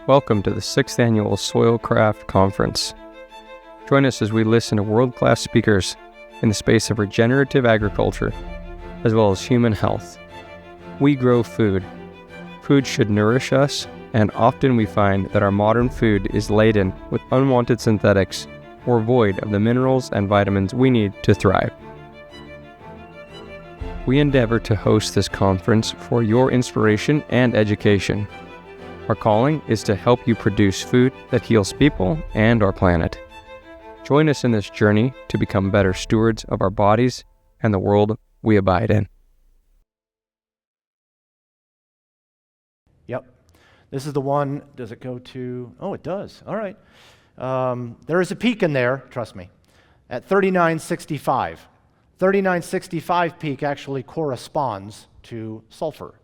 Welcome to the 6th Annual Soilcraft Conference. Join us as we listen to world-class speakers in the space of regenerative agriculture, as well as human health. We grow food. Food should nourish us, and often we find that our modern food is laden with unwanted synthetics or void of the minerals and vitamins we need to thrive. We endeavor to host this conference for your inspiration and education. Our calling is to help you produce food that heals people and our planet. Join us in this journey to become better stewards of our bodies and the world we abide in. Yep. This is the one, does it go to, oh, it does. All right. There is a peak in there, trust me, at 3965. 3965 peak actually corresponds to sulfur.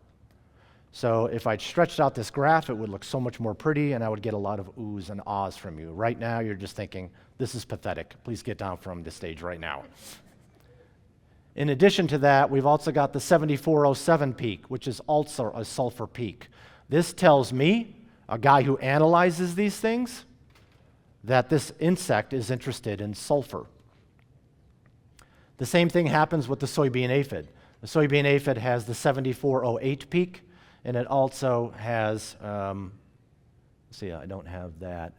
So if I'd stretched out this graph, it would look so much more pretty, and I would get a lot of oohs and ahs from you. Right now, you're just thinking, this is pathetic. Please get down from the stage right now. In addition to that, we've also got the 7407 peak, which is also a sulfur peak. This tells me, a guy who analyzes these things, that this insect is interested in sulfur. The same thing happens with the soybean aphid. The soybean aphid has the 7408 peak, and it also has, see, I don't have that,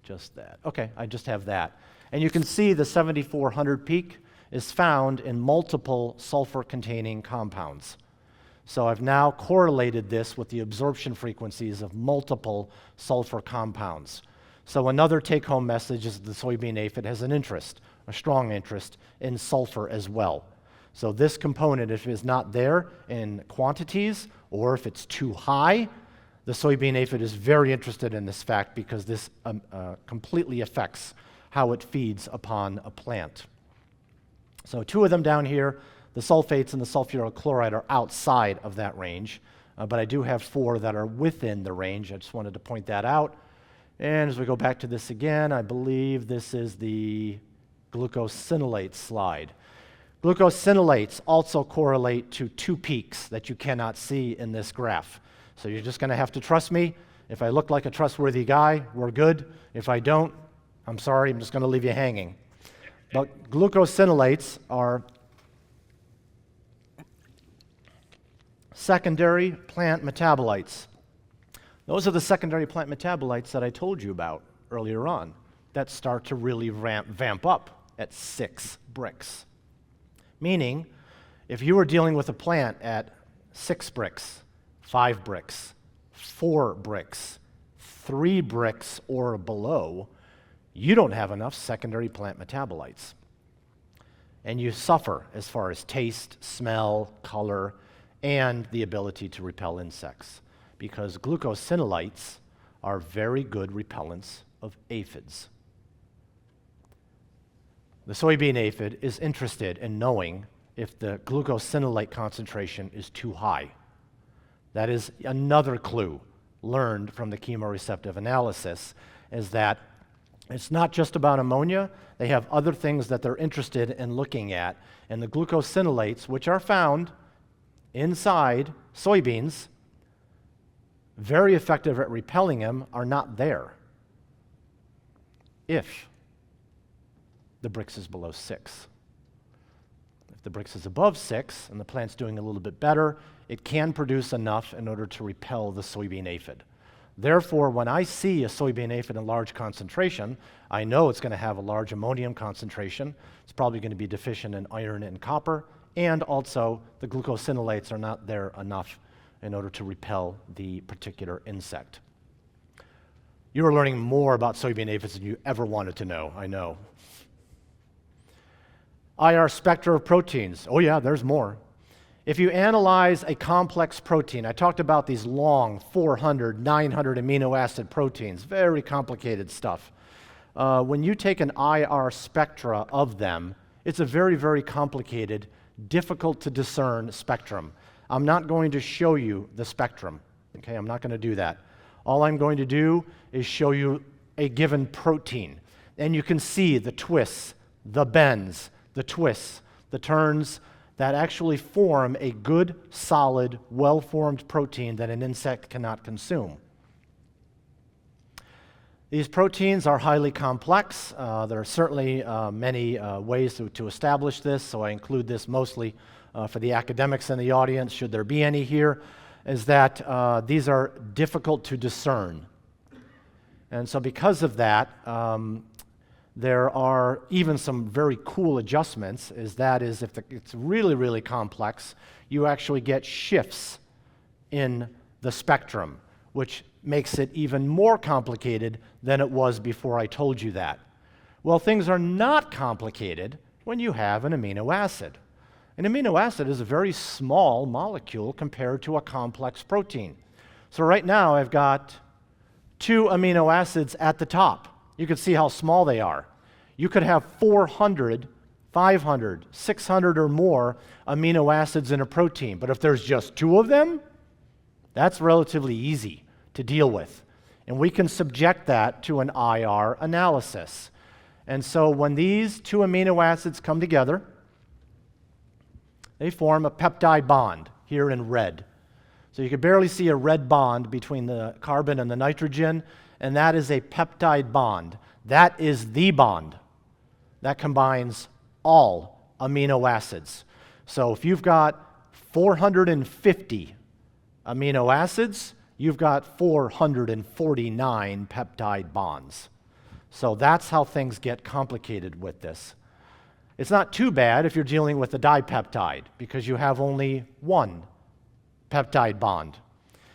just that. Okay, I just have that. And you can see the 7400 peak is found in multiple sulfur-containing compounds. So I've now correlated this with the absorption frequencies of multiple sulfur compounds. So another take-home message is the soybean aphid has an interest, a strong interest, in sulfur as well. So this component, if it's not there in quantities, or if it's too high, the soybean aphid is very interested in this fact because this completely affects how it feeds upon a plant. So two of them down here, the sulfates and the sulfuryl chloride, are outside of that range, but I do have four that are within the range. I just wanted to point that out. And as we go back to this again, I believe this is the glucosinolates slide. Glucosinolates also correlate to two peaks that you cannot see in this graph. So you're just going to have to trust me. If I look like a trustworthy guy, we're good. If I don't, I'm sorry, I'm just going to leave you hanging. But glucosinolates are secondary plant metabolites. Those are the secondary plant metabolites that I told you about earlier on that start to really vamp up at 6 BRIX. Meaning, if you were dealing with a plant at 6 BRIX, 5 BRIX, 4 BRIX, 3 BRIX or below, you don't have enough secondary plant metabolites. And you suffer as far as taste, smell, color, and the ability to repel insects, because glucosinolates are very good repellents of aphids. The soybean aphid is interested in knowing if the glucosinolate concentration is too high. That is another clue learned from the chemoreceptive analysis, is that it's not just about ammonia. They have other things that they're interested in looking at, and the glucosinolates, which are found inside soybeans, very effective at repelling them, are not there if the BRIX is below 6. If the BRIX is above 6 and the plant's doing a little bit better, it can produce enough in order to repel the soybean aphid. Therefore, when I see a soybean aphid in large concentration, I know it's going to have a large ammonium concentration. It's probably going to be deficient in iron and copper, and also the glucosinolates are not there enough in order to repel the particular insect. You are learning more about soybean aphids than you ever wanted to know, I know. IR spectra of proteins. Oh yeah, there's more. If you analyze a complex protein, I talked about these long 400, 900 amino acid proteins, very complicated stuff. When you take an IR spectra of them, it's a very, very complicated, difficult to discern spectrum. I'm not going to show you the spectrum, okay? I'm not going to do that. All I'm going to do is show you a given protein, and you can see the twists, the bends, the twists, the turns that actually form a good, solid, well-formed protein that an insect cannot consume. These proteins are highly complex. There are certainly many ways to establish this, so I include this mostly for the academics in the audience, should there be any here, is that these are difficult to discern. And so because of that, there are even some very cool adjustments, if it's really, really complex, you actually get shifts in the spectrum, which makes it even more complicated than it was before I told you that. Well, things are not complicated when you have an amino acid. An amino acid is a very small molecule compared to a complex protein. So right now I've got 2 amino acids at the top. You can see how small they are. You could have 400, 500, 600 or more amino acids in a protein, but if there's just 2 of them, that's relatively easy to deal with. And we can subject that to an IR analysis. And so when these 2 amino acids come together, they form a peptide bond here in red. So you can barely see a red bond between the carbon and the nitrogen, and that is a peptide bond. That is the bond that combines all amino acids. So if you've got 450 amino acids, you've got 449 peptide bonds. So that's how things get complicated with this. It's not too bad if you're dealing with a dipeptide, because you have only 1 peptide bond.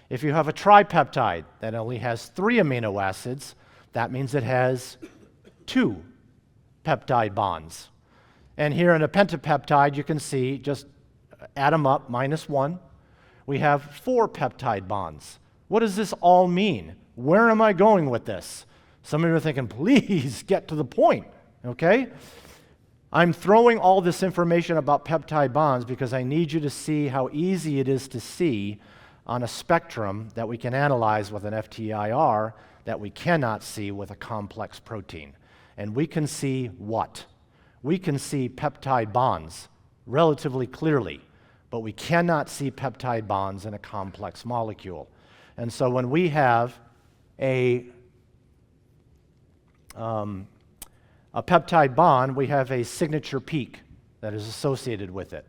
If you have a tripeptide that only has 3 amino acids, that means it has 2 peptide bonds. And here in a pentapeptide, you can see, just add them up, -1, we have 4 peptide bonds. What does this all mean? Where am I going with this? Some of you are thinking, please get to the point, okay? I'm throwing all this information about peptide bonds because I need you to see how easy it is to see on a spectrum that we can analyze with an FTIR that we cannot see with a complex protein. And we can see what? We can see peptide bonds relatively clearly, but we cannot see peptide bonds in a complex molecule. And so when we have a peptide bond, we have a signature peak that is associated with it.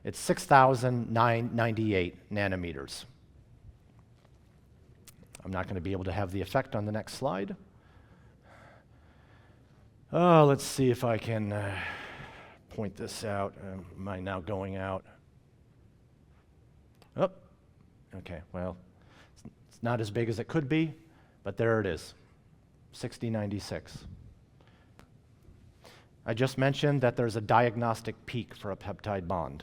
It's 6,998 nanometers. I'm not going to be able to have the effect on the next slide. Oh, let's see if I can point this out. Am I now going out? Oh, okay, well, it's not as big as it could be, but there it is, 6096. I just mentioned that there's a diagnostic peak for a peptide bond.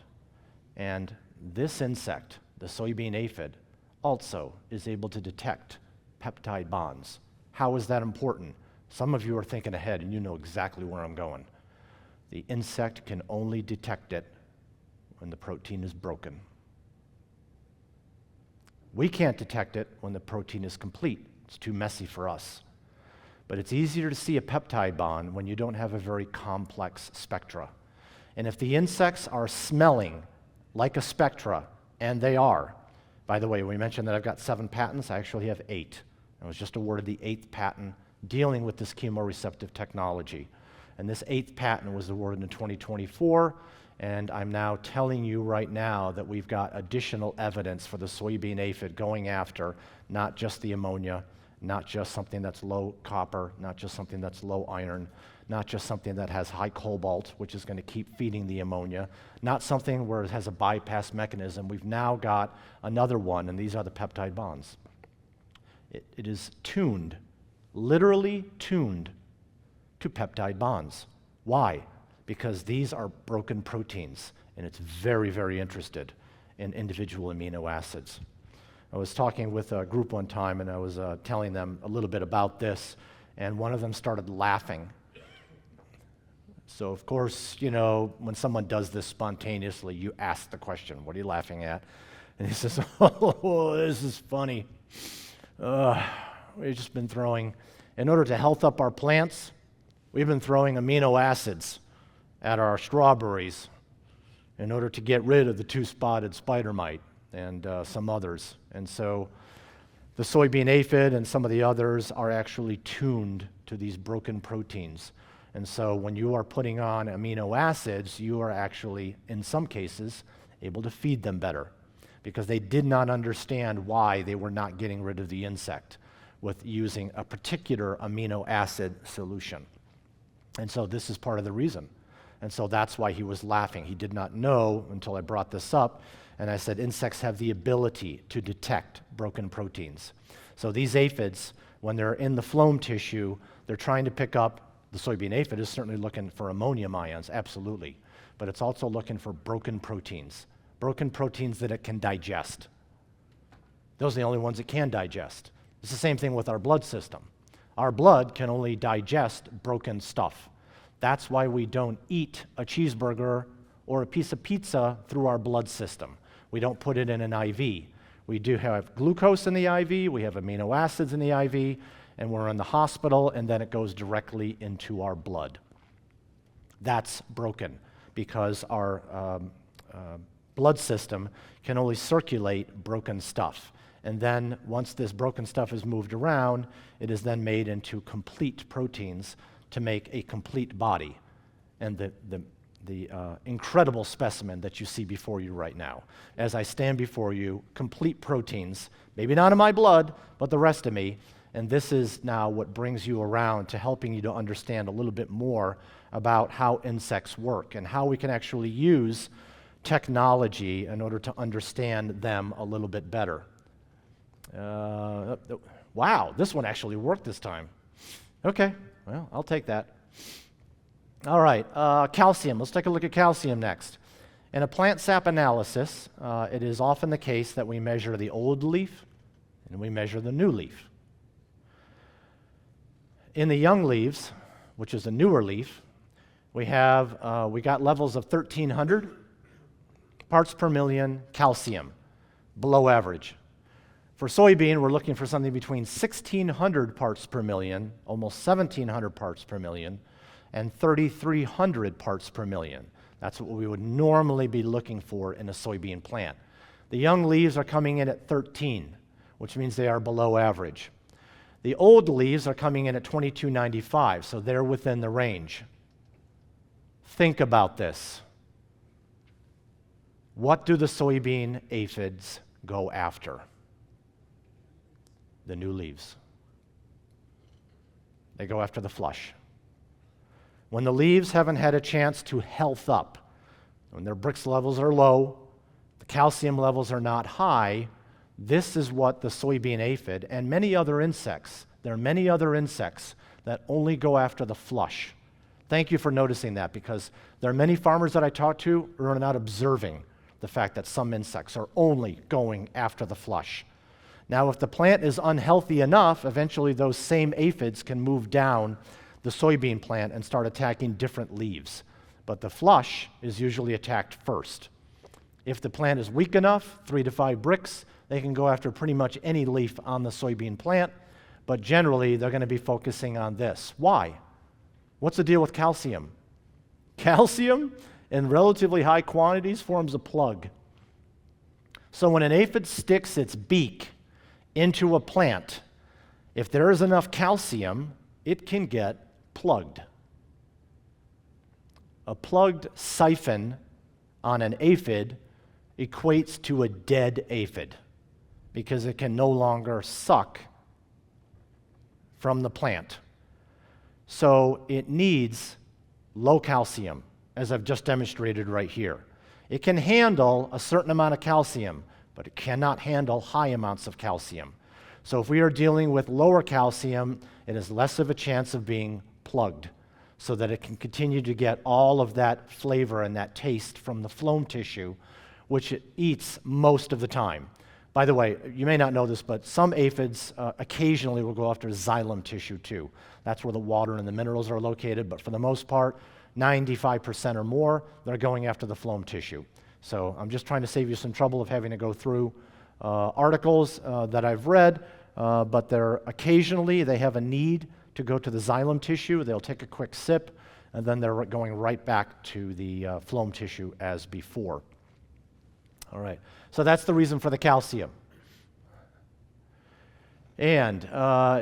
And this insect, the soybean aphid, also is able to detect peptide bonds. How is that important? Some of you are thinking ahead and you know exactly where I'm going. The insect can only detect it when the protein is broken. We can't detect it when the protein is complete. It's too messy for us. But it's easier to see a peptide bond when you don't have a very complex spectra. And if the insects are smelling like a spectra, and they are, by the way, we mentioned that I've got 7 patents, I actually have 8. I was just awarded the 8th patent dealing with this chemoreceptive technology. And this 8th patent was awarded in 2024, and I'm now telling you right now that we've got additional evidence for the soybean aphid going after not just the ammonia, not just something that's low copper, not just something that's low iron, not just something that has high cobalt, which is going to keep feeding the ammonia, not something where it has a bypass mechanism. We've now got another one, and these are the peptide bonds. It is tuned, literally tuned to peptide bonds. Why? Because these are broken proteins, and it's very, very interested in individual amino acids. I was talking with a group one time, and I was telling them a little bit about this, and one of them started laughing. So, of course, you know, when someone does this spontaneously, you ask the question, what are you laughing at? And he says, oh, this is funny. We've just been throwing, in order to health up our plants, we've been throwing amino acids at our strawberries in order to get rid of the 2-spotted spider mite and some others. And so The soybean aphid and some of the others are actually tuned to these broken proteins. And so when you are putting on amino acids, you are actually, in some cases, able to feed them better because they did not understand why they were not getting rid of the insect with using a particular amino acid solution. And so this is part of the reason. And so that's why he was laughing. He did not know until I brought this up. And I said insects have the ability to detect broken proteins. So these aphids, when they're in the phloem tissue, they're trying to pick up, the soybean aphid is certainly looking for ammonium ions, absolutely. But it's also looking for broken proteins that it can digest. Those are the only ones it can digest. It's the same thing with our blood system. Our blood can only digest broken stuff. That's why we don't eat a cheeseburger or a piece of pizza through our blood system. We don't put it in an IV. We do have glucose in the IV, we have amino acids in the IV, and we're in the hospital, and then it goes directly into our blood. That's broken because our blood system can only circulate broken stuff. And then once this broken stuff is moved around, it is then made into complete proteins to make a complete body. And the incredible specimen that you see before you right now. As I stand before you, complete proteins, maybe not in my blood, but the rest of me. And this is now what brings you around to helping you to understand a little bit more about how insects work and how we can actually use technology in order to understand them a little bit better. Wow, this one actually worked this time. Okay, well, I'll take that. All right, calcium. Let's take a look at calcium next. In a plant sap analysis, it is often the case that we measure the old leaf and we measure the new leaf. In the young leaves, which is a newer leaf, we got levels of 1,300 parts per million calcium, below average. For soybean, we're looking for something between 1,600 parts per million, almost 1,700 parts per million, and 3,300 parts per million. That's what we would normally be looking for in a soybean plant. The young leaves are coming in at 13, which means they are below average. The old leaves are coming in at 2295, so they're within the range. Think about this. What do the soybean aphids go after? The new leaves. They go after the flush. When the leaves haven't had a chance to health up, when their BRIX levels are low, the calcium levels are not high, this is what the soybean aphid and many other insects, there are many other insects that only go after the flush. Thank you for noticing that because there are many farmers that I talk to who are not observing the fact that some insects are only going after the flush. Now, if the plant is unhealthy enough, eventually those same aphids can move down the soybean plant and start attacking different leaves. But the flush is usually attacked first. If the plant is weak enough, 3 to 5 BRIX, they can go after pretty much any leaf on the soybean plant, but generally they're going to be focusing on this. Why? What's the deal with calcium? Calcium in relatively high quantities forms a plug. So when an aphid sticks its beak into a plant, if there is enough calcium, it can get plugged. A plugged siphon on an aphid equates to a dead aphid because it can no longer suck from the plant. So it needs low calcium, as I've just demonstrated right here. It can handle a certain amount of calcium, but it cannot handle high amounts of calcium. So if we are dealing with lower calcium, it has less of a chance of being plugged so that it can continue to get all of that flavor and that taste from the phloem tissue, which it eats most of the time. By the way, you may not know this, but some aphids occasionally will go after xylem tissue too. That's where the water and the minerals are located, but for the most part, 95% or more, they're going after the phloem tissue. So I'm just trying to save you some trouble of having to go through articles that I've read, but occasionally they have a need to go to the xylem tissue. They'll take a quick sip, and then they're going right back to the phloem tissue as before. All right, so that's the reason for the calcium. And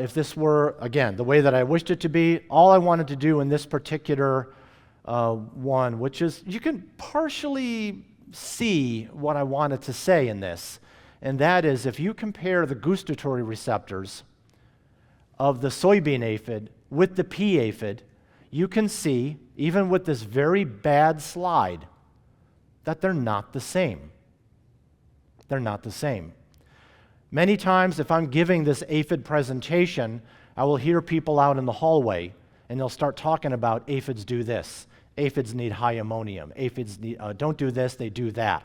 if this were, again, the way that I wished it to be, all I wanted to do in this particular one, which is, you can partially see what I wanted to say in this, and that is if you compare the gustatory receptors of the soybean aphid with the pea aphid, you can see, even with this very bad slide, that they're not the same. They're not the same. Many times, if I'm giving this aphid presentation, I will hear people out in the hallway, and they'll start talking about aphids do this, aphids need high ammonium, aphids don't do this, they do that.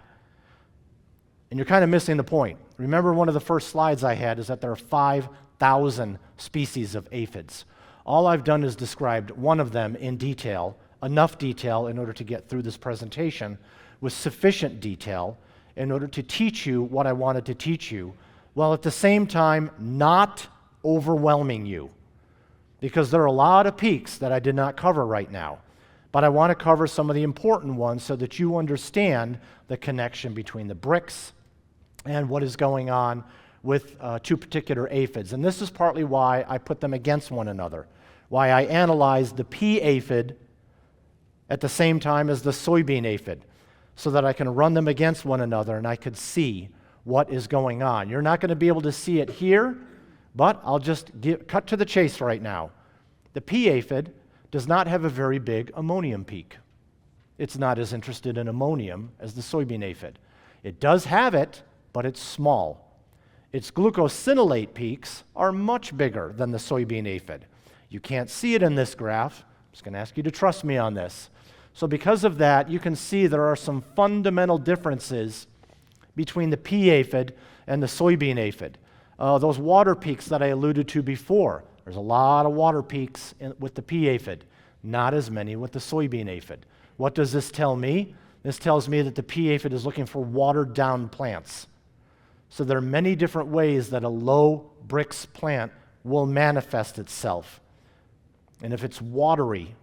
And you're kind of missing the point. Remember, one of the first slides I had is that there are 5,000 species of aphids. All I've done is described one of them in detail, enough detail in order to get through this presentation, with sufficient detail in order to teach you what I wanted to teach you, while at the same time not overwhelming you. Because there are a lot of peaks that I did not cover right now. But I want to cover some of the important ones so that you understand the connection between the BRIX and what is going on with two particular aphids. And this is partly why I put them against one another, why I analyzed the pea aphid at the same time as the soybean aphid, so that I can run them against one another and I could see what is going on. You're not going to be able to see it here, but I'll just cut to the chase right now. The pea aphid does not have a very big ammonium peak. It's not as interested in ammonium as the soybean aphid. It does have it, but it's small. Its glucosinolate peaks are much bigger than the soybean aphid. You can't see it in this graph. I'm just going to ask you to trust me on this. So because of that, you can see there are some fundamental differences between the pea aphid and the soybean aphid. Those water peaks that I alluded to before, there's a lot of water peaks with the pea aphid, not as many with the soybean aphid. What does this tell me? This tells me that the pea aphid is looking for watered-down plants. So there are many different ways that a low BRIX plant will manifest itself. And if it's watery,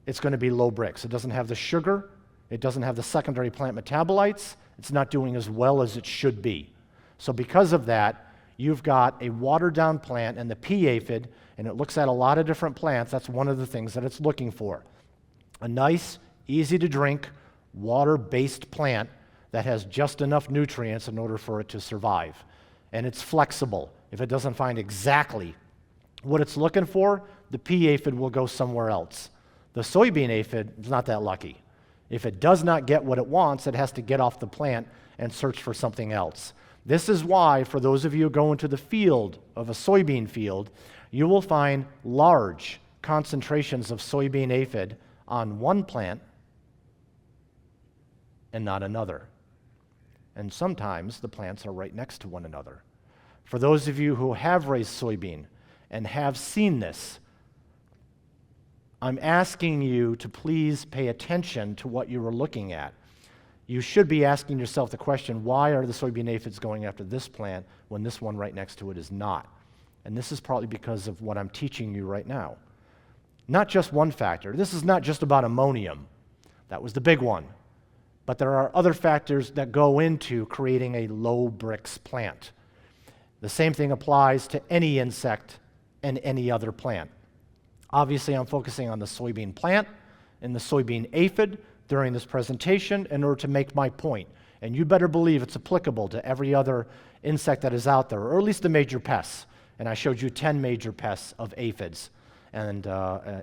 it's going to be low BRIX. It doesn't have the sugar, it doesn't have the secondary plant metabolites, it's not doing as well as it should be. So because of that, you've got a watered-down plant in the pea aphid, and it looks at a lot of different plants. That's one of the things that it's looking for. A nice, easy-to-drink, water-based plant that has just enough nutrients in order for it to survive. And it's flexible. If it doesn't find exactly what it's looking for, the pea aphid will go somewhere else. The soybean aphid is not that lucky. If it does not get what it wants, it has to get off the plant and search for something else. This is why, for those of you who go into the field of a soybean field, you will find large concentrations of soybean aphid on one plant and not another. And sometimes the plants are right next to one another. For those of you who have raised soybean and have seen this, I'm asking you to please pay attention to what you are looking at. You should be asking yourself the question, why are the soybean aphids going after this plant when this one right next to it is not? And this is partly because of what I'm teaching you right now. Not just one factor. This is not just about ammonium. That was the big one. But there are other factors that go into creating a low BRIX plant. The same thing applies to any insect and any other plant. Obviously, I'm focusing on the soybean plant and the soybean aphid during this presentation in order to make my point. And you better believe it's applicable to every other insect that is out there, or at least the major pests. And I showed you 10 major pests of aphids. And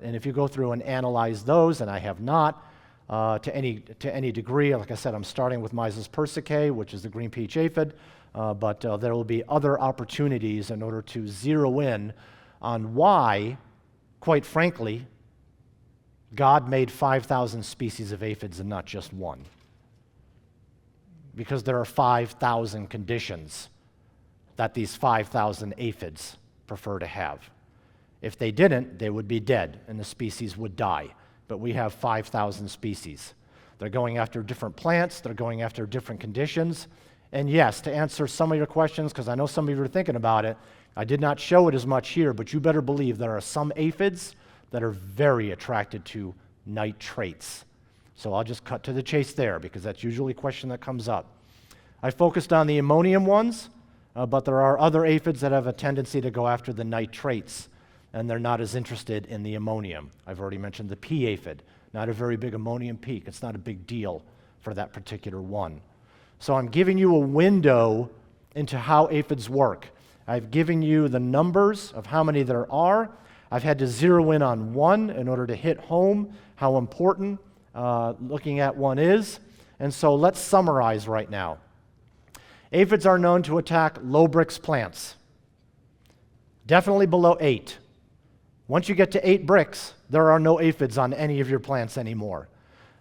if you go through and analyze those, and I have not, to any degree, like I said, I'm starting with Mysis persicae, which is the green peach aphid, but there will be other opportunities in order to zero in on why, quite frankly, God made 5,000 species of aphids and not just one. Because there are 5,000 conditions that these 5,000 aphids prefer to have. If they didn't, they would be dead and the species would die. But we have 5,000 species. They're going after different plants, they're going after different conditions. And yes, to answer some of your questions, because I know some of you are thinking about it, I did not show it as much here, but you better believe there are some aphids that are very attracted to nitrates. So I'll just cut to the chase there, because that's usually a question that comes up. I focused on the ammonium ones. but there are other aphids that have a tendency to go after the nitrates, and they're not as interested in the ammonium. I've already mentioned the pea aphid, not a very big ammonium peak. It's not a big deal for that particular one. So I'm giving you a window into how aphids work. I've given you the numbers of how many there are. I've had to zero in on one in order to hit home how important looking at one is. And so let's summarize right now. Aphids are known to attack low BRIX plants, definitely below 8. Once you get to 8 BRIX, there are no aphids on any of your plants anymore.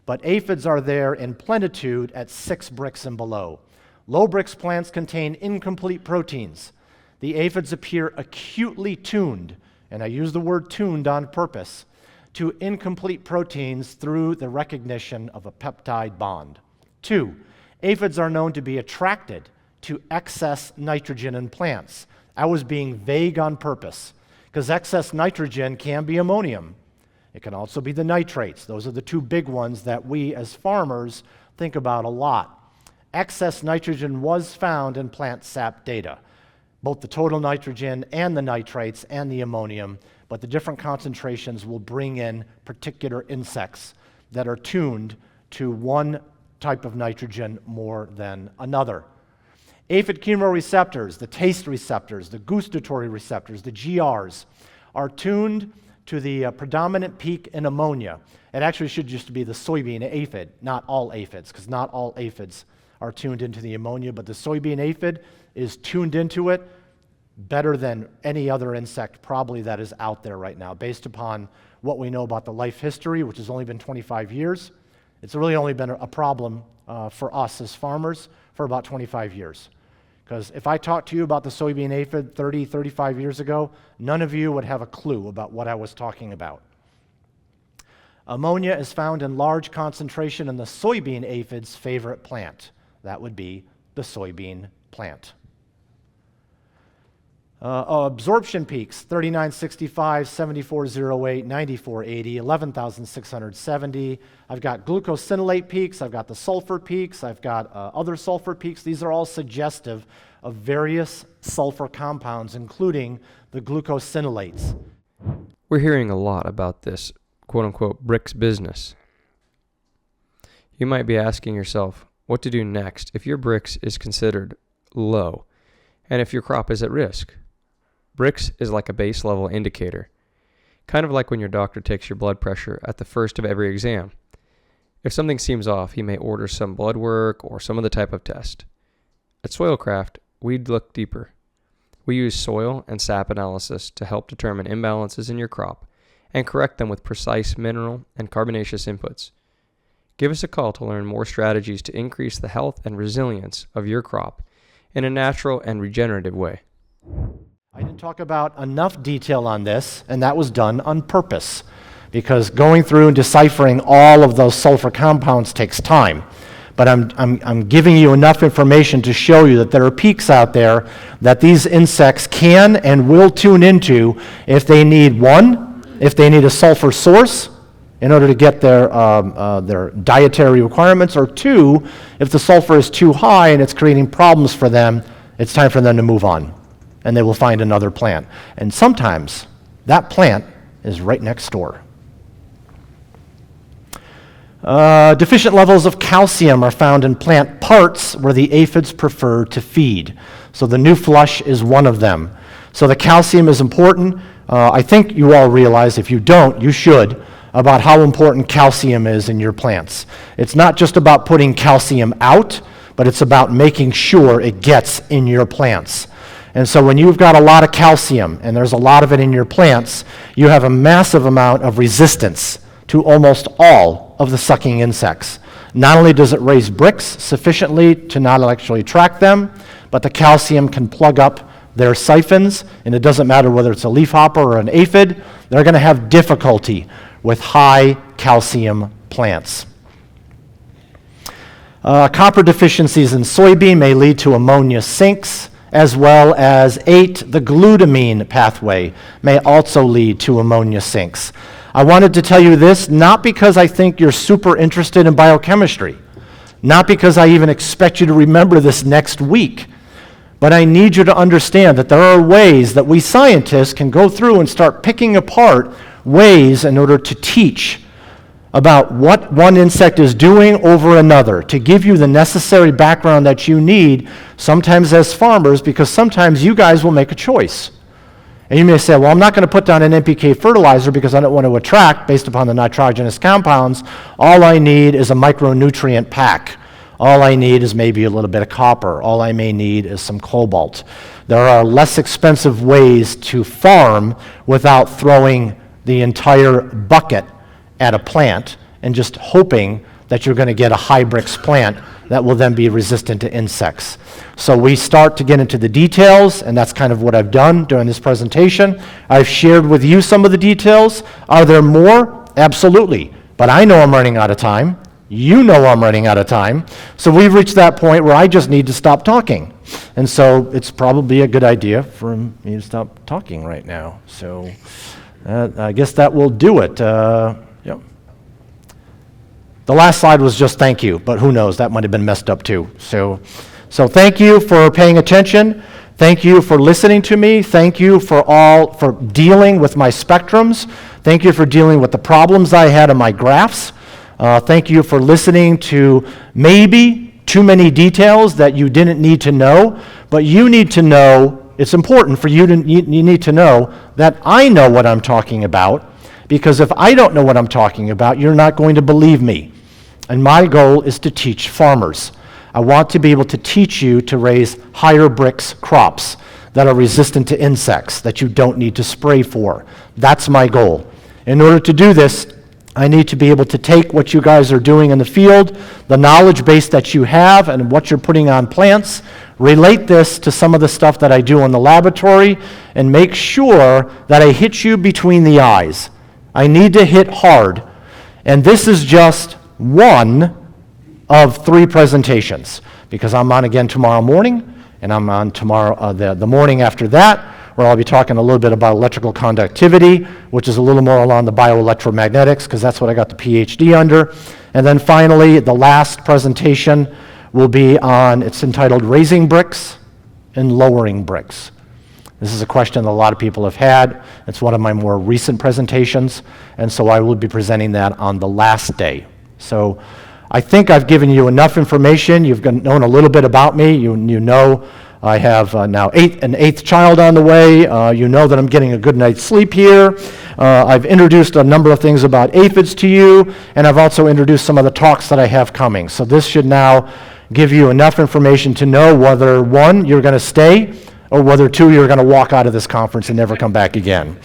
But aphids are there in plenitude at 6 BRIX and below. Low BRIX plants contain incomplete proteins. The aphids appear acutely tuned, and I use the word tuned on purpose, to incomplete proteins through the recognition of a peptide bond. 2, aphids are known to be attracted to excess nitrogen in plants. I was being vague on purpose, because excess nitrogen can be ammonium. It can also be the nitrates. Those are the 2 big ones that we as farmers think about a lot. Excess nitrogen was found in plant sap data, both the total nitrogen and the nitrates and the ammonium, but the different concentrations will bring in particular insects that are tuned to one type of nitrogen more than another. Aphid chemoreceptors, the taste receptors, the gustatory receptors, the GRs, are tuned to the predominant peak in ammonia. It actually should just be the soybean aphid, not all aphids, because not all aphids are tuned into the ammonia, but the soybean aphid is tuned into it better than any other insect probably that is out there right now, based upon what we know about the life history, which has only been 25 years. It's really only been a problem for us as farmers for about 25 years. Because if I talked to you about the soybean aphid 30, 35 years ago, none of you would have a clue about what I was talking about. Ammonia is found in large concentration in the soybean aphid's favorite plant. That would be the soybean plant. Absorption peaks, 3965, 7408, 9480, 11,670. I've got glucosinolate peaks, I've got the sulfur peaks, I've got other sulfur peaks. These are all suggestive of various sulfur compounds, including the glucosinolates. We're hearing a lot about this quote-unquote BRIX business. You might be asking yourself what to do next if your BRIX is considered low and if your crop is at risk. BRIX is like a base level indicator, kind of like when your doctor takes your blood pressure at the first of every exam. If something seems off, he may order some blood work or some other type of test. At Soilcraft, we'd look deeper. We use soil and sap analysis to help determine imbalances in your crop and correct them with precise mineral and carbonaceous inputs. Give us a call to learn more strategies to increase the health and resilience of your crop in a natural and regenerative way. I didn't talk about enough detail on this, and that was done on purpose, because going through and deciphering all of those sulfur compounds takes time. But I'm giving you enough information to show you that there are peaks out there that these insects can and will tune into if they need if they need a sulfur source in order to get their dietary requirements, or 2, if the sulfur is too high and it's creating problems for them, it's time for them to move on, and they will find another plant. And sometimes that plant is right next door. Deficient levels of calcium are found in plant parts where the aphids prefer to feed. So the new flush is one of them. So the calcium is important. I think you all realize, if you don't, you should, about how important calcium is in your plants. It's not just about putting calcium out, but it's about making sure it gets in your plants. And so when you've got a lot of calcium, and there's a lot of it in your plants, you have a massive amount of resistance to almost all of the sucking insects. Not only does it raise BRIX sufficiently to not actually attract them, but the calcium can plug up their siphons, and it doesn't matter whether it's a leafhopper or an aphid, they're going to have difficulty with high calcium plants. Copper deficiencies in soybean may lead to ammonia sinks, as well as 8, the glutamine pathway may also lead to ammonia sinks. I wanted to tell you this not because I think you're super interested in biochemistry, not because I even expect you to remember this next week, But I need you to understand that there are ways that we scientists can go through and start picking apart ways in order to teach about what one insect is doing over another, to give you the necessary background that you need, sometimes as farmers, because sometimes you guys will make a choice. And you may say, well, I'm not going to put down an NPK fertilizer because I don't want to attract based upon the nitrogenous compounds. All I need is a micronutrient pack. All I need is maybe a little bit of copper. All I may need is some cobalt. There are less expensive ways to farm without throwing the entire bucket at a plant and just hoping that you're going to get a high BRIX plant that will then be resistant to insects. So we start to get into the details, and that's kind of what I've done during this presentation. I've shared with you some of the details. Are there more? Absolutely. But I know I'm running out of time. You know I'm running out of time. So we've reached that point where I just need to stop talking. And so it's probably a good idea for me to stop talking right now. So I guess that will do it. Yep. The last slide was just thank you, but who knows, that might have been messed up too. So thank you for paying attention. Thank you for listening to me. Thank you for dealing with my spectrums. Thank you for dealing with the problems I had in my graphs. Thank you for listening to maybe too many details that you didn't need to know, but you need to know, it's important for you need to know that I know what I'm talking about, because if I don't know what I'm talking about, you're not going to believe me. And my goal is to teach farmers. I want to be able to teach you to raise higher BRIX crops that are resistant to insects, that you don't need to spray for. That's my goal. In order to do this, I need to be able to take what you guys are doing in the field, the knowledge base that you have and what you're putting on plants, relate this to some of the stuff that I do in the laboratory, and make sure that I hit you between the eyes. I need to hit hard. And this is just one of 3 presentations, because I'm on again tomorrow morning, and I'm on tomorrow, the morning after that, where I'll be talking a little bit about electrical conductivity, which is a little more along the bioelectromagnetics, because that's what I got the PhD under. And then finally, the last presentation will be on, it's entitled Raising BRIX and Lowering BRIX. This is a question that a lot of people have had. It's one of my more recent presentations, and so I will be presenting that on the last day. So I think I've given you enough information. You've known a little bit about me. You know I have now an eighth child on the way. You know that I'm getting a good night's sleep here. I've introduced a number of things about aphids to you, and I've also introduced some of the talks that I have coming. So this should now give you enough information to know whether, 1, you're going to stay, or whether 2, you're going to walk out of this conference and never come back again.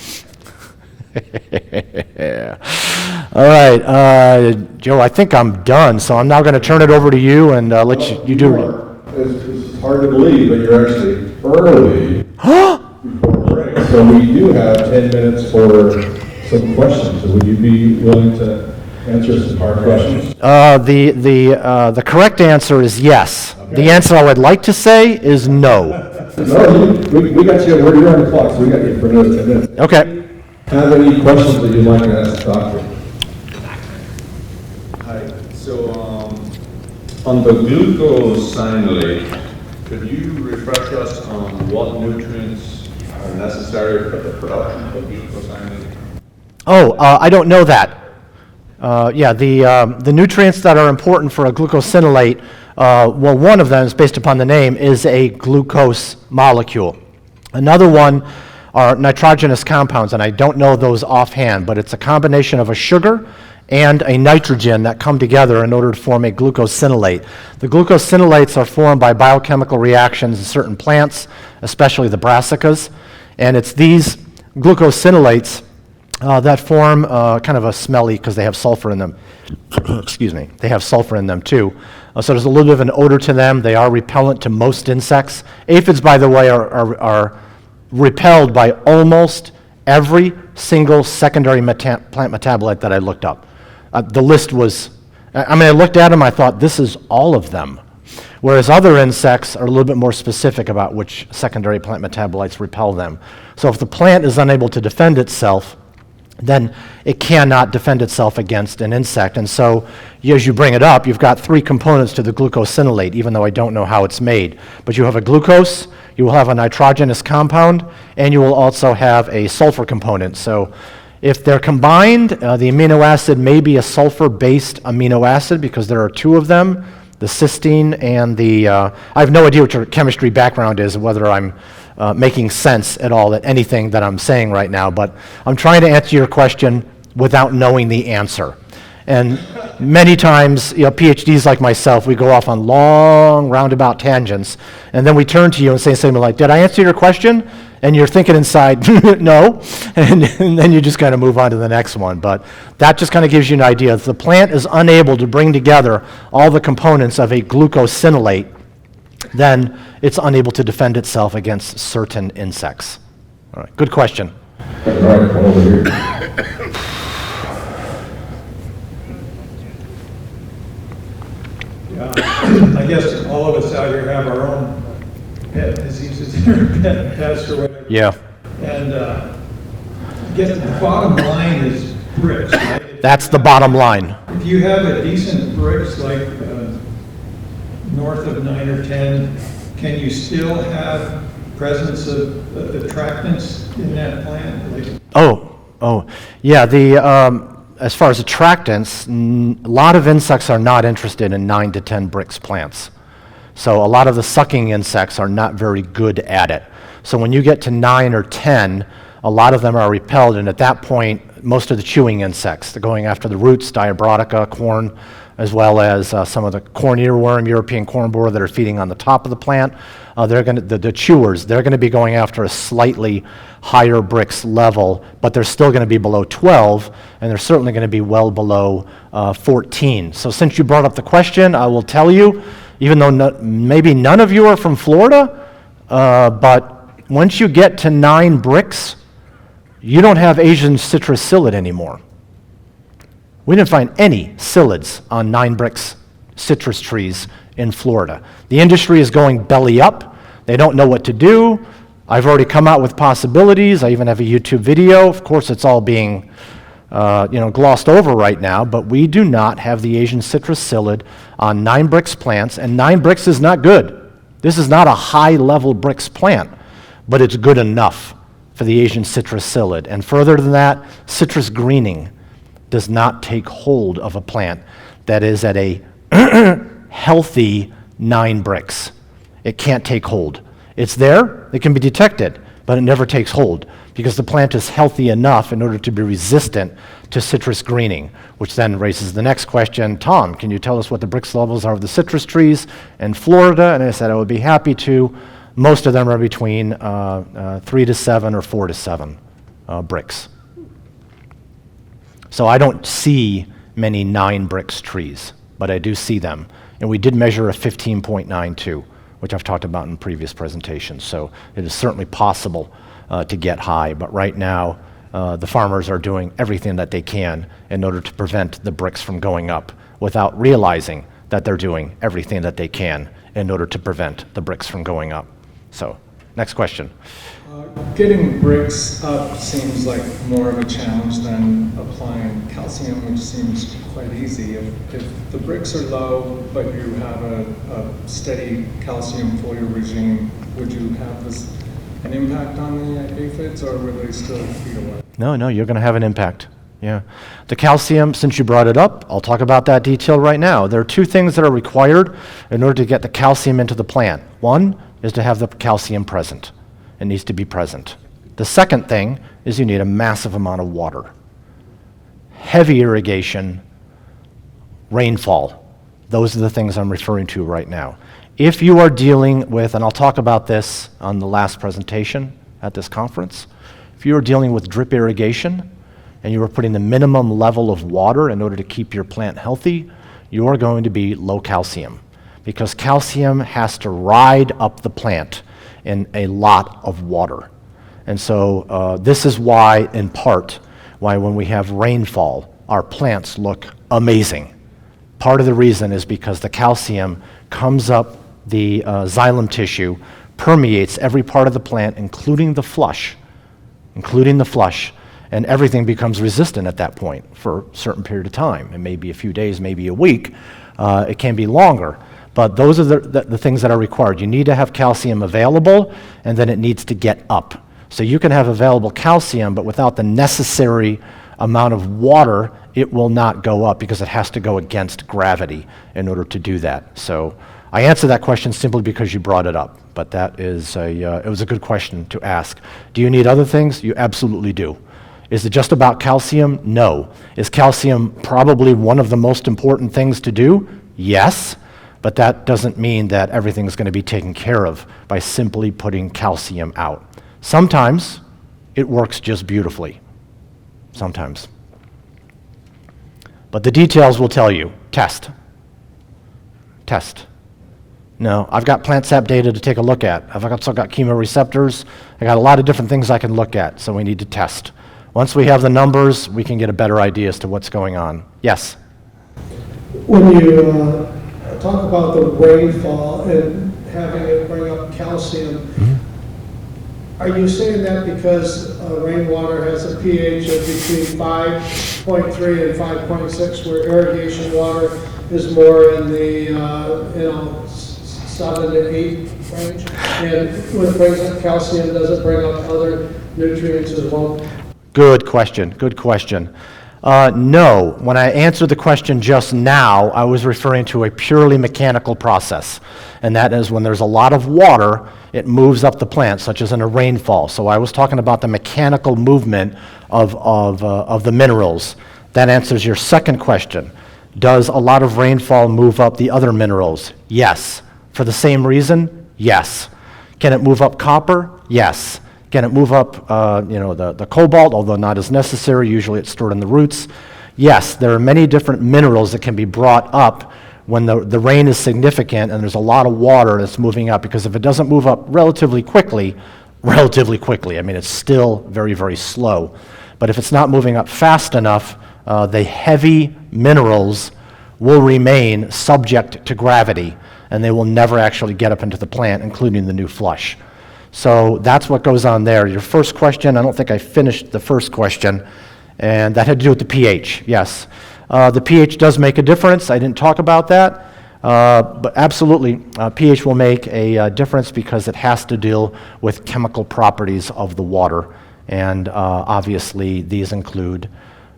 All right, Joe, I think I'm done, so I'm now going to turn it over to you and let you do it. It's hard to believe, but you're actually early before break. So we do have 10 minutes for some questions. So would you be willing to answer some hard questions? The correct answer is yes. Okay. The answer I would like to say is no. No, we got you. You're on the clock, so we got you for another 10 minutes. Okay. Have any questions that you'd like to ask the doctor? Hi. So on the glucosinolate, could you refresh us on what nutrients are necessary for the production of glucosinolate? Oh, I don't know that. The nutrients that are important for a glucosinolate, well, one of them is based upon the name, is a glucose molecule. Another one are nitrogenous compounds, and I don't know those offhand, but it's a combination of a sugar and a nitrogen that come together in order to form a glucosinolate. The glucosinolates are formed by biochemical reactions in certain plants, especially the brassicas, and it's these glucosinolates that form kind of a smelly, because they have sulfur in them. Excuse me. They have sulfur in them too. So there's a little bit of an odor to them. They are repellent to most insects. Aphids, by the way, are repelled by almost every single secondary plant metabolite that I looked up. The list was, I looked at them, I thought, this is all of them. Whereas other insects are a little bit more specific about which secondary plant metabolites repel them. So if the plant is unable to defend itself, then it cannot defend itself against an insect. And so, as you bring it up, you've got three components to the glucosinolate, even though I don't know how it's made. But you have a glucose, you will have a nitrogenous compound, and you will also have a sulfur component. So if they're combined, the amino acid may be a sulfur-based amino acid because there are two of them, the cysteine and the, I have no idea what your chemistry background is, whether I'm making sense at all at anything that I'm saying right now, but I'm trying to answer your question without knowing the answer. And many times, PhDs like myself, we go off on long, roundabout tangents, and then we turn to you and say something like, did I answer your question? And you're thinking inside, no, and then you just kind of move on to the next one. But that just kind of gives you an idea. If the plant is unable to bring together all the components of a glucosinolate, then it's unable to defend itself against certain insects. All right, good question. All right, one over here. I guess all of us out here have our own pet diseases or pet pests or whatever. Yeah. And I guess the bottom line is BRIX, right? That's the bottom line. If you have a decent BRIX, like north of 9 or 10, can you still have presence of attractants in that plant? Yeah. As far as attractants, a lot of insects are not interested in 9 to 10 BRIX plants. So a lot of the sucking insects are not very good at it. So when you get to 9 or 10, a lot of them are repelled, and at that point, most of the chewing insects, they're going after the roots, Diabrotica, corn, as well as some of the corn earworm, European corn borer that are feeding on the top of the plant. The chewers, they're going to be going after a slightly higher BRIX level, but they're still going to be below 12, and they're certainly going to be well below 14. So since you brought up the question, I will tell you, even though maybe none of you are from Florida, but once you get to 9 BRIX, you don't have Asian citrus psyllid anymore. We didn't find any psyllids on 9 BRIX citrus trees in Florida. The industry is going belly up. They don't know what to do. I've already come out with possibilities. I even have a YouTube video. Of course, it's all being glossed over right now, but we do not have the Asian citrus psyllid on 9 BRIX plants, and 9 BRIX is not good. This is not a high-level BRIX plant, but it's good enough for the Asian citrus psyllid. And further than that, citrus greening does not take hold of a plant that is at a healthy 9 BRIX. It can't take hold. It's there, it can be detected, but it never takes hold because the plant is healthy enough in order to be resistant to citrus greening, which then raises the next question, Tom, can you tell us what the BRIX levels are of the citrus trees in Florida? And I said I would be happy to. Most of them are between 3 to 7 or 4 to 7 BRIX. So I don't see many 9 BRIX trees, but I do see them. And we did measure a 15.92, which I've talked about in previous presentations. So it is certainly possible to get high, but right now the farmers are doing everything that they can in order to prevent the BRIX from going up without realizing that they're doing everything that they can in order to prevent the BRIX from going up. So, next question. Getting BRIX up seems like more of a challenge than applying calcium, which seems quite easy. If the BRIX are low, but you have a steady calcium foliar regime, would you have an impact on the aphids, or would they still feed away? No, you're going to have an impact. Yeah. The calcium, since you brought it up, I'll talk about that detail right now. There are 2 things that are required in order to get the calcium into the plant. One is to have the calcium present. It needs to be present. The second thing is you need a massive amount of water. Heavy irrigation, rainfall. Those are the things I'm referring to right now. If you are dealing with, and I'll talk about this on the last presentation at this conference, if you are dealing with drip irrigation and you are putting the minimum level of water in order to keep your plant healthy, you are going to be low calcium because calcium has to ride up the plant in a lot of water. And so this is why, in part, why when we have rainfall, our plants look amazing. Part of the reason is because the calcium comes up the xylem tissue, permeates every part of the plant, including the flush, and everything becomes resistant at that point for a certain period of time. It may be a few days, maybe a week. It can be longer. But those are the things that are required. You need to have calcium available, and then it needs to get up. So you can have available calcium, but without the necessary amount of water, it will not go up because it has to go against gravity in order to do that. So I answer that question simply because you brought it up, but that is it was a good question to ask. Do you need other things? You absolutely do. Is it just about calcium? No. Is calcium probably one of the most important things to do? Yes, but that doesn't mean that everything is going to be taken care of by simply putting calcium out. Sometimes it works just beautifully. Sometimes. But the details will tell you. Test. No, I've got plant sap data to take a look at. I've also got chemoreceptors. I got a lot of different things I can look at, so we need to test. Once we have the numbers, we can get a better idea as to what's going on. Yes? When you talk about the rainfall and having it bring up calcium, are you saying that because rainwater has a pH of between 5.3 and 5.6, where irrigation water is more in the 7 to 8 range? And when it brings up calcium, does it bring up other nutrients as well? Good question. No. When I answered the question just now, I was referring to a purely mechanical process. And that is when there's a lot of water, it moves up the plant, such as in a rainfall. So I was talking about the mechanical movement of the minerals. That answers your second question. Does a lot of rainfall move up the other minerals? Yes. For the same reason? Yes. Can it move up copper? Yes. Can it move up the cobalt, although not as necessary? Usually it's stored in the roots. Yes, there are many different minerals that can be brought up when the rain is significant and there's a lot of water that's moving up, because if it doesn't move up relatively quickly, I mean, it's still very, very slow. But if it's not moving up fast enough, the heavy minerals will remain subject to gravity, and they will never actually get up into the plant, including the new flush. So that's what goes on there. Your first question, I don't think I finished the first question, and that had to do with the pH, yes. The pH does make a difference. I didn't talk about that, but absolutely, pH will make a difference because it has to deal with chemical properties of the water. And obviously, these include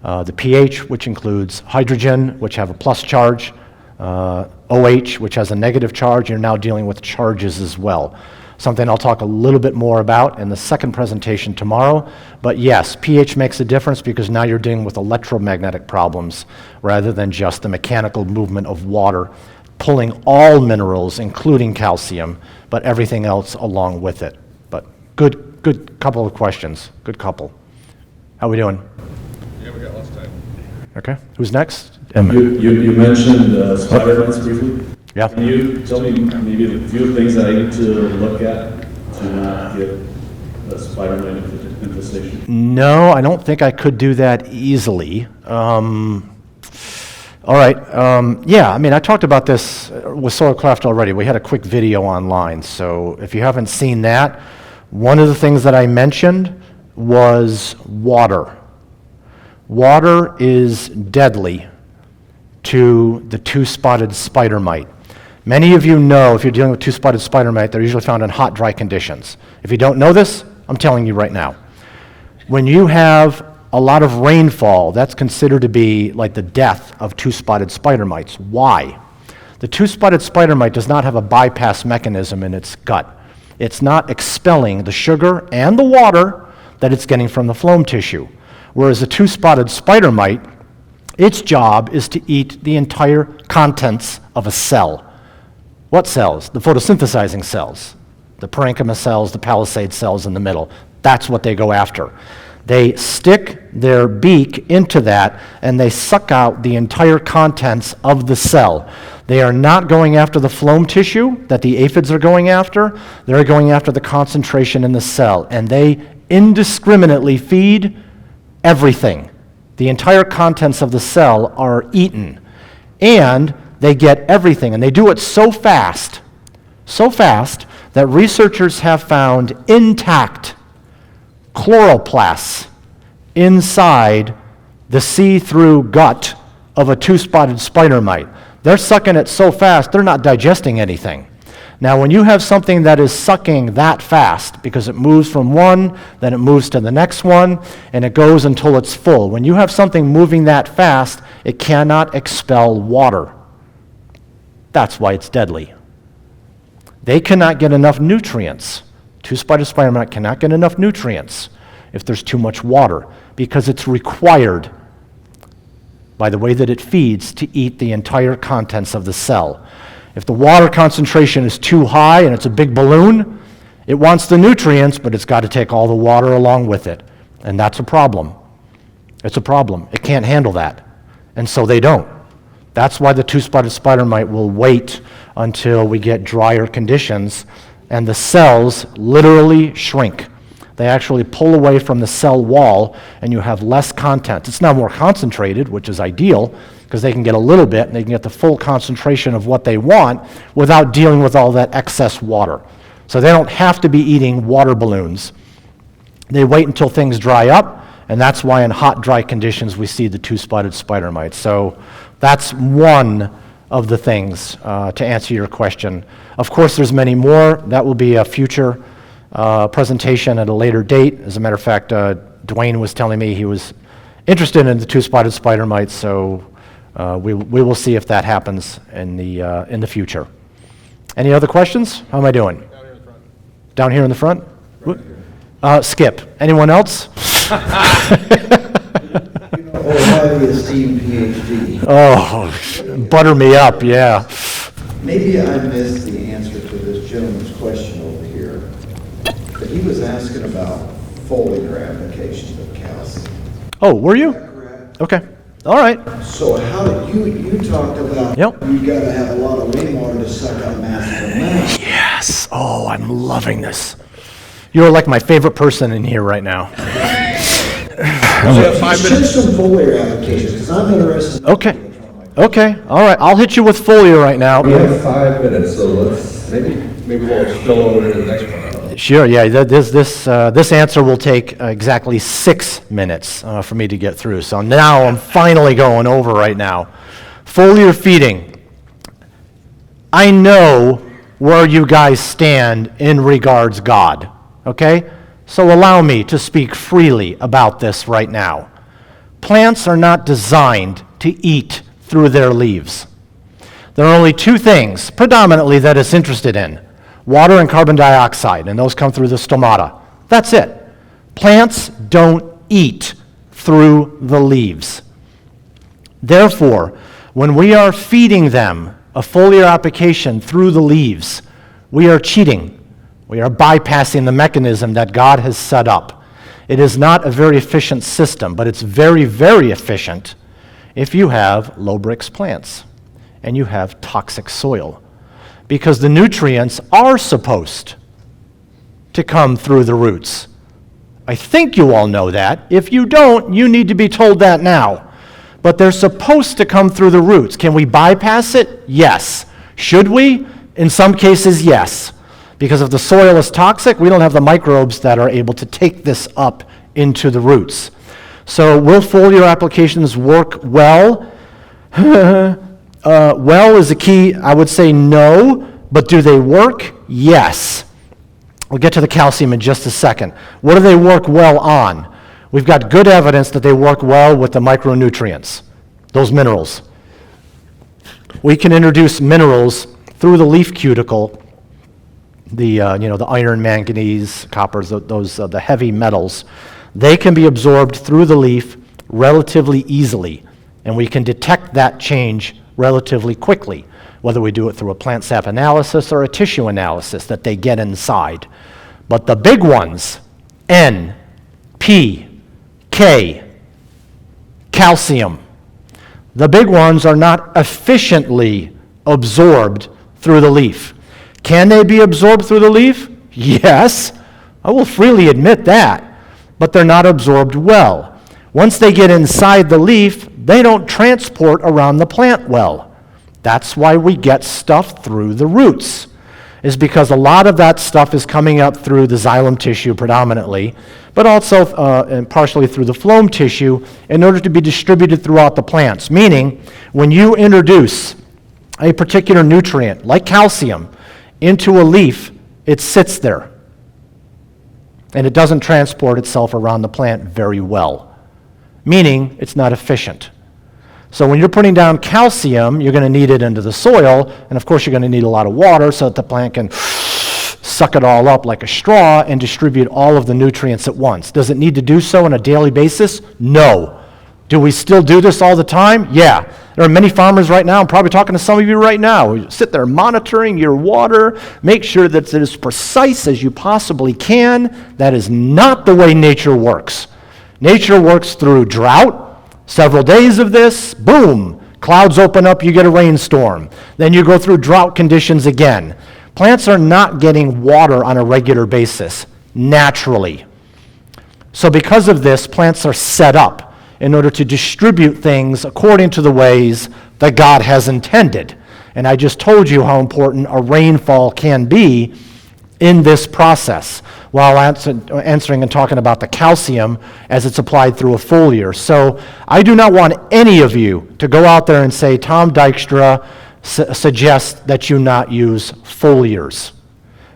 the pH, which includes hydrogen, which have a plus charge, OH, which has a negative charge. You're now dealing with charges as well. Something I'll talk a little bit more about in the second presentation tomorrow. But yes, pH makes a difference because now you're dealing with electromagnetic problems rather than just the mechanical movement of water, pulling all minerals, including calcium, but everything else along with it. But good couple of questions. Good couple. How we doing? Yeah, we got lots of time. Okay. Who's next? You mentioned spider mites briefly. Yeah. Can you tell me maybe a few things that I need to look at to not get a spider mite infestation? No, I don't think I could do that easily. All right. Yeah, I mean, I talked about this with Soilcraft already. We had a quick video online. So if you haven't seen that, one of the things that I mentioned was water. Water is deadly to the two-spotted spider mite. Many of you know if you're dealing with two-spotted spider mite, they're usually found in hot, dry conditions. If you don't know this, I'm telling you right now. When you have a lot of rainfall, that's considered to be like the death of two-spotted spider mites. Why? The two-spotted spider mite does not have a bypass mechanism in its gut. It's not expelling the sugar and the water that it's getting from the phloem tissue. Whereas a two-spotted spider mite, its job is to eat the entire contents of a cell. What cells? The photosynthesizing cells, the parenchyma cells, the palisade cells in the middle. That's what they go after. They stick their beak into that and they suck out the entire contents of the cell. They are not going after the phloem tissue that the aphids are going after. They're going after the concentration in the cell, and they indiscriminately feed everything. The entire contents of the cell are eaten, and they get everything, and they do it so fast that researchers have found intact chloroplasts inside the see-through gut of a two-spotted spider mite. They're sucking it so fast, they're not digesting anything. Now, when you have something that is sucking that fast, because it moves from one, then it moves to the next one, and it goes until it's full. When you have something moving that fast, it cannot expel water. That's why it's deadly. They cannot get enough nutrients. Two-spotted spider mite cannot get enough nutrients if there's too much water, because it's required by the way that it feeds to eat the entire contents of the cell. If the water concentration is too high and it's a big balloon, it wants the nutrients, but it's got to take all the water along with it. And that's a problem. It's a problem. It can't handle that. And so they don't. That's why the two-spotted spider mite will wait until we get drier conditions, and the cells literally shrink. They actually pull away from the cell wall, and you have less content. It's now more concentrated, which is ideal, because they can get a little bit, and they can get the full concentration of what they want without dealing with all that excess water. So they don't have to be eating water balloons. They wait until things dry up, and that's why in hot, dry conditions we see the two-spotted spider mite. So that's one of the things to answer your question. Of course, there's many more. That will be a future presentation at a later date. As a matter of fact, Dwayne was telling me he was interested in the two-spotted spider mites, so we will see if that happens in the future. Any other questions? How am I doing? Down here in the front. Down here in the front? Skip. Anyone else? Highly esteemed PhD. Oh, butter me up, yeah. Maybe I missed the answer to this gentleman's question over here, but he was asking about foliar applications of calcium. Oh, were you? Is that correct? Okay. All right. So how did you talked about Yep. you got to have a lot of rainwater to suck out massive amounts. Yes. Oh, I'm loving this. You're like my favorite person in here right now. Share some foliar applications, because I'm interested. Okay. Okay. All right. I'll hit you with foliar right now. We have 5 minutes, so let's, maybe we'll spill over to the next one. Sure. Yeah. This answer will take exactly 6 minutes for me to get through. So now I'm finally going over right now. Foliar feeding. I know where you guys stand in regards God. Okay? So allow me to speak freely about this right now. Plants are not designed to eat through their leaves. There are only 2 things, predominantly, that it's interested in: water and carbon dioxide, and those come through the stomata. That's it. Plants don't eat through the leaves. Therefore, when we are feeding them a foliar application through the leaves, we are cheating. We are bypassing the mechanism that God has set up. It is not a very efficient system, but it's very, very efficient if you have low BRIX plants and you have toxic soil, because the nutrients are supposed to come through the roots. I think you all know that. If you don't, you need to be told that now. But they're supposed to come through the roots. Can we bypass it? Yes. Should we? In some cases, yes. Because if the soil is toxic, we don't have the microbes that are able to take this up into the roots. So will foliar applications work well? Well is the key. I would say no, but do they work? Yes. We'll get to the calcium in just a second. What do they work well on? We've got good evidence that they work well with the micronutrients, those minerals. We can introduce minerals through the leaf cuticle, the iron, manganese, coppers, the heavy metals. They can be absorbed through the leaf relatively easily, and we can detect that change relatively quickly, whether we do it through a plant sap analysis or a tissue analysis that they get inside. But the big ones, N, P, K, calcium, the big ones are not efficiently absorbed through the leaf. Can they be absorbed through the leaf? Yes, I will freely admit that, but they're not absorbed well. Once they get inside the leaf, they don't transport around the plant well. That's why we get stuff through the roots. is because a lot of that stuff is coming up through the xylem tissue predominantly, but also and partially through the phloem tissue in order to be distributed throughout the plants. Meaning, when you introduce a particular nutrient, like calcium, into a leaf, it sits there. And it doesn't transport itself around the plant very well, meaning it's not efficient. So when you're putting down calcium, you're going to need it into the soil, and of course you're going to need a lot of water so that the plant can suck it all up like a straw and distribute all of the nutrients at once. Does it need to do so on a daily basis? No. Do we still do this all the time? Yeah. There are many farmers right now, I'm probably talking to some of you right now, who sit there monitoring your water, make sure that it's as precise as you possibly can. That is not the way nature works. Nature works through drought. Several days of this, boom, clouds open up, you get a rainstorm. Then you go through drought conditions again. Plants are not getting water on a regular basis, naturally. So because of this, plants are set up in order to distribute things according to the ways that God has intended. And I just told you how important a rainfall can be in this process while answering and talking about the calcium as it's applied through a foliar. So I do not want any of you to go out there and say, Tom Dykstra suggests that you not use foliars.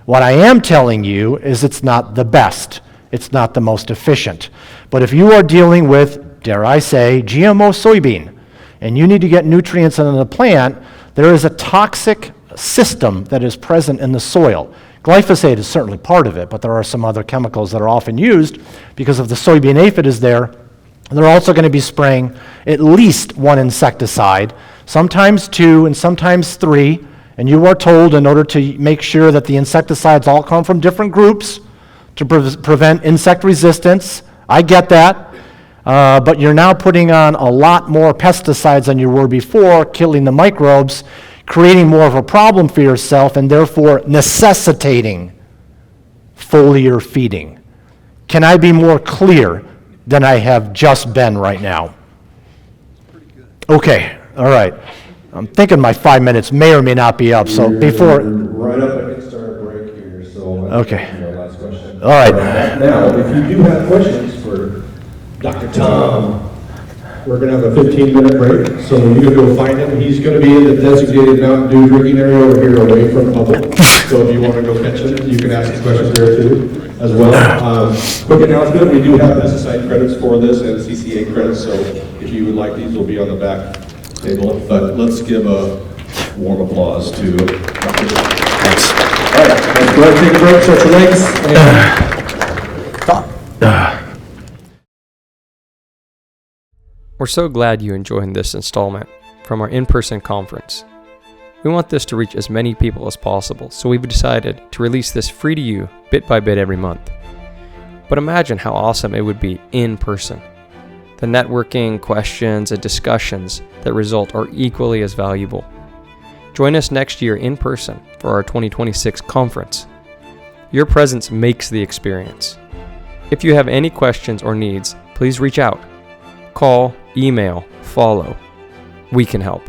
What I am telling you is it's not the best. It's not the most efficient. But if you are dealing with, dare I say, GMO soybean, and you need to get nutrients into the plant, there is a toxic system that is present in the soil. Glyphosate is certainly part of it, but there are some other chemicals that are often used because if the soybean aphid is there. And they're also going to be spraying at least one insecticide, sometimes 2 and sometimes 3, and you are told in order to make sure that the insecticides all come from different groups to prevent insect resistance. I get that, but you're now putting on a lot more pesticides than you were before, killing the microbes, creating more of a problem for yourself, and therefore necessitating foliar feeding. Can I be more clear than I have just been right now? Okay, all right. I'm thinking my 5 minutes may or may not be up, so before... Right up against our break here, so... Okay. Last question. All right. Now, if you do have questions for Dr. Tom, we're going to have a 15-minute break, so you can go find him. He's going to be in the designated Mountain Dew drinking area over here away from the public. So if you want to go catch him, you can ask his questions there too, as well. Quick announcement, we do have pesticide credits for this and CCA credits, so if you would like these, they'll be on the back table. But let's give a warm applause to Dr. Thanks. All right, let's go ahead and take a break, stretch your legs. We're so glad you enjoyed this installment from our in-person conference. We want this to reach as many people as possible, so we've decided to release this free to you bit by bit every month. But imagine how awesome it would be in person. The networking, questions, and discussions that result are equally as valuable. Join us next year in person for our 2026 conference. Your presence makes the experience. If you have any questions or needs, please reach out. Call, email, follow. We can help.